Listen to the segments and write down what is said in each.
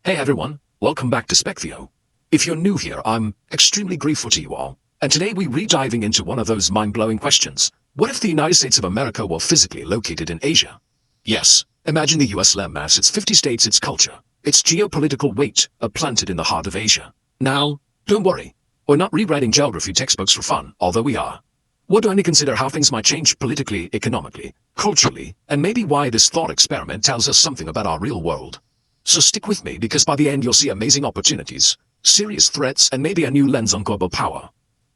Hey everyone, welcome back to Specvio. If you're new here, I'm extremely grateful to you all. And today we're re-diving into one of those mind-blowing questions. What if the United States of America were physically located in Asia? Yes, imagine the US landmass, its 50 states, its culture, its geopolitical weight are planted in the heart of Asia. Now, don't worry, we're not rewriting geography textbooks for fun, although we are. We're going to consider how things might change politically, economically, culturally, and maybe why this thought experiment tells us something about our real world. So stick with me because by the end you'll see amazing opportunities, serious threats, and maybe a new lens on global power.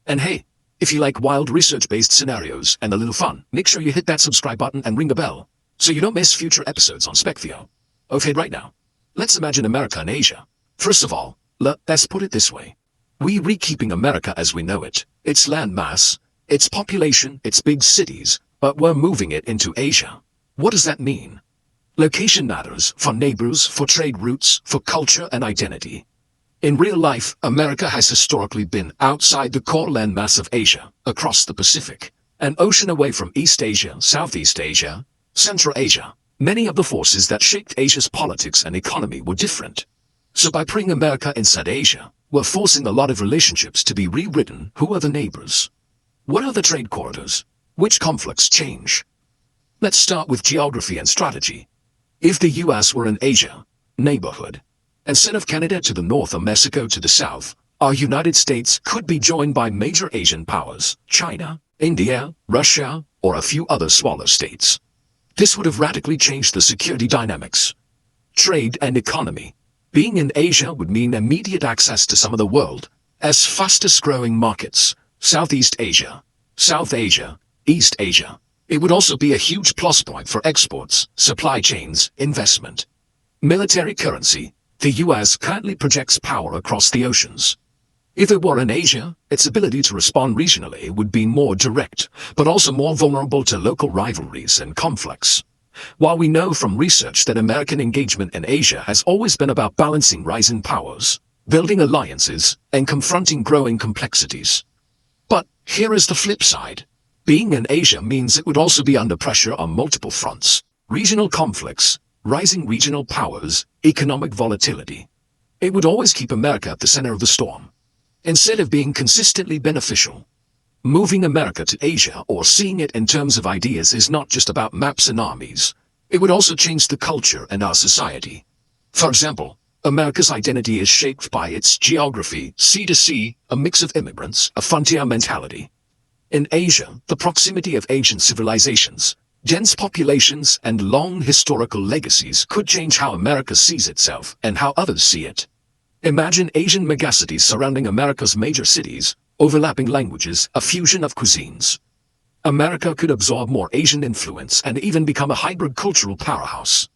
And hey, if you like wild research-based scenarios and a little fun, make sure you hit that subscribe button and ring the bell so you don't miss future episodes on Specvio. Okay, right now, let's imagine America and Asia. First of all, let's put it this way. We're keeping America as we know it, its land mass, its population, its big cities, but we're moving it into Asia. What does that mean? Location matters for neighbors, for trade routes, for culture and identity. In real life, America has historically been outside the core landmass of Asia, across the Pacific, an ocean away from East Asia, Southeast Asia, Central Asia. Many of the forces that shaped Asia's politics and economy were different. So by bringing America inside Asia, we're forcing a lot of relationships to be rewritten. Who are the neighbors? What are the trade corridors? Which conflicts change? Let's start with geography and strategy. If the US were an Asia neighborhood, instead of Canada to the north or Mexico to the south, our United States could be joined by major Asian powers, China, India, Russia, or a few other smaller states. This would have radically changed the security dynamics. Trade and economy. Being in Asia would mean immediate access to some of the world's fastest growing markets, Southeast Asia, South Asia, East Asia. It would also be a huge plus point for exports, supply chains, investment. Military currency. The US currently projects power across the oceans. If it were in Asia, its ability to respond regionally would be more direct, but also more vulnerable to local rivalries and conflicts. While we know from research that American engagement in Asia has always been about balancing rising powers, building alliances, and confronting growing complexities. But here is the flip side. Being in Asia means it would also be under pressure on multiple fronts. Regional conflicts, rising regional powers, economic volatility. It would always keep America at the center of the storm. Instead of being consistently beneficial, moving America to Asia or seeing it in terms of ideas is not just about maps and armies. It would also change the culture and our society. For example, America's identity is shaped by its geography, sea to sea, a mix of immigrants, a frontier mentality. In Asia, the proximity of ancient civilizations, dense populations, and long historical legacies could change how America sees itself and how others see it. Imagine Asian megacities surrounding America's major cities, overlapping languages, a fusion of cuisines. America could absorb more Asian influence and even become a hybrid cultural powerhouse.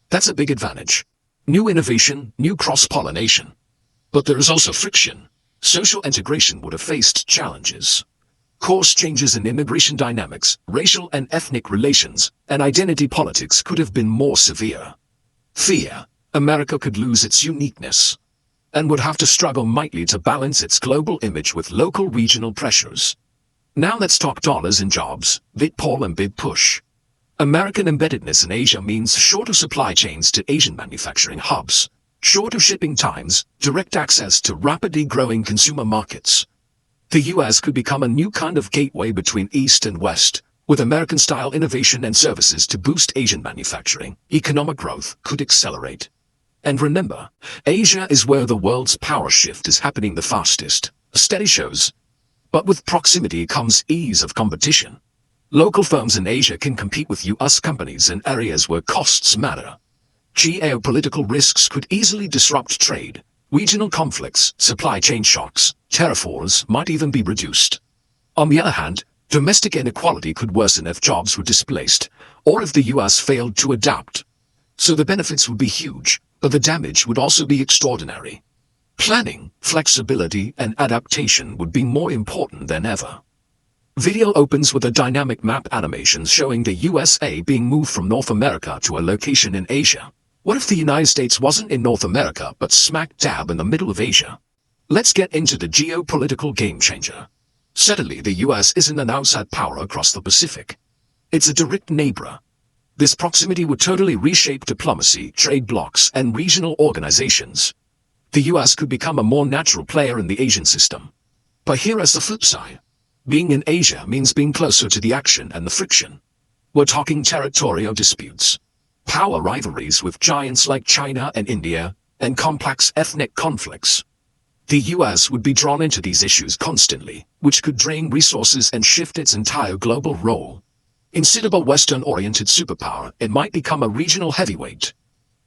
That's a big advantage. New innovation, new cross-pollination. But there is also friction. Social integration would have faced challenges. Course changes in immigration dynamics, racial and ethnic relations, and identity politics could have been more severe. Fear. America could lose its uniqueness and would have to struggle mightily to balance its global image with local regional pressures. Now let's talk dollars and jobs, big pull and big push. American embeddedness in Asia means shorter supply chains to Asian manufacturing hubs, shorter shipping times, direct access to rapidly growing consumer markets. The US could become a new kind of gateway between East and West, with American-style innovation and services to boost Asian manufacturing. Economic growth could accelerate. And remember, Asia is where the world's power shift is happening the fastest. Study shows. But with proximity comes ease of competition. Local firms in Asia can compete with US companies in areas where costs matter. Geopolitical risks could easily disrupt trade. Regional conflicts, supply chain shocks, tariff wars might even be reduced. On the other hand, domestic inequality could worsen if jobs were displaced, or if the US failed to adapt. So the benefits would be huge, but the damage would also be extraordinary. Planning, flexibility, and adaptation would be more important than ever. Video opens with a dynamic map animation showing the USA being moved from North America to a location in Asia. What if the United States wasn't in North America but smack dab in the middle of Asia? Let's get into the geopolitical game changer. Suddenly, the US isn't an outside power across the Pacific. It's a direct neighbor. This proximity would totally reshape diplomacy, trade blocs, and regional organizations. The US could become a more natural player in the Asian system. But here is the flip side. Being in Asia means being closer to the action and the friction. We're talking territorial disputes, power rivalries with giants like China and India, and complex ethnic conflicts. The US would be drawn into these issues constantly, which could drain resources and shift its entire global role. Instead of a Western-oriented superpower, it might become a regional heavyweight.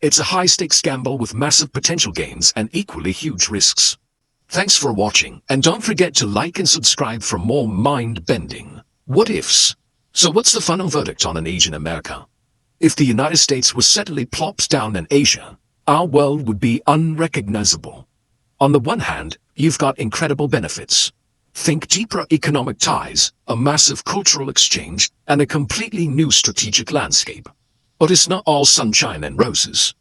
It's a high-stakes gamble with massive potential gains and equally huge risks. Thanks for watching, and don't forget to like and subscribe for more mind-bending what-ifs. So what's the final verdict on an Asian America? If the United States was suddenly plops down in Asia, our world would be unrecognizable. On the one hand, you've got incredible benefits. Think deeper economic ties, a massive cultural exchange, and a completely new strategic landscape. But it's not all sunshine and roses.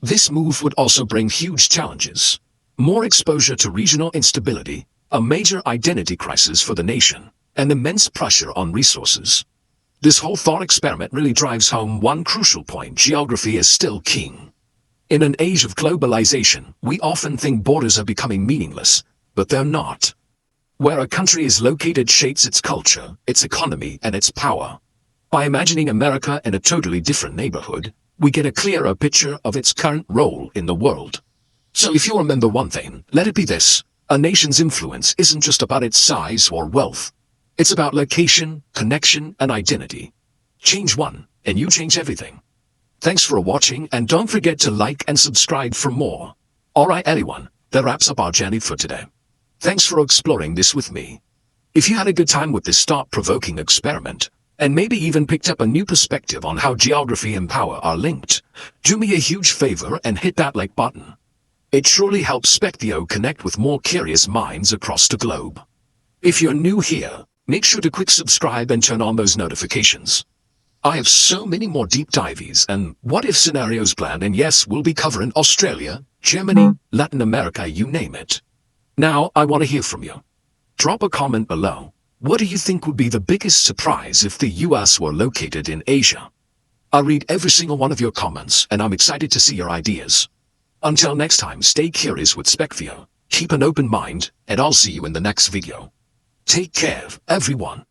This move would also bring huge challenges. More exposure to regional instability, a major identity crisis for the nation, and immense pressure on resources. This whole thought experiment really drives home one crucial point: geography is still king. In an age of globalization, we often think borders are becoming meaningless, but they're not. Where a country is located shapes its culture, its economy, and its power. By imagining America in a totally different neighborhood, we get a clearer picture of its current role in the world. So if you remember one thing, let it be this: a nation's influence isn't just about its size or wealth. It's about location, connection, and identity. Change one, and you change everything. Thanks for watching, and don't forget to like and subscribe for more. Alright everyone, that wraps up our journey for today. Thanks for exploring this with me. If you had a good time with this thought-provoking experiment, and maybe even picked up a new perspective on how geography and power are linked, do me a huge favor and hit that like button. It surely helps Specvio connect with more curious minds across the globe. If you're new here, make sure to click subscribe and turn on those notifications. I have so many more deep dives and what-if scenarios planned, and yes, we'll be covering Australia, Germany, Latin America, you name it. Now, I want to hear from you. Drop a comment below. What do you think would be the biggest surprise if the US were located in Asia? I read every single one of your comments, and I'm excited to see your ideas. Until next time, stay curious with Specvio, keep an open mind, and I'll see you in the next video. Take care, everyone.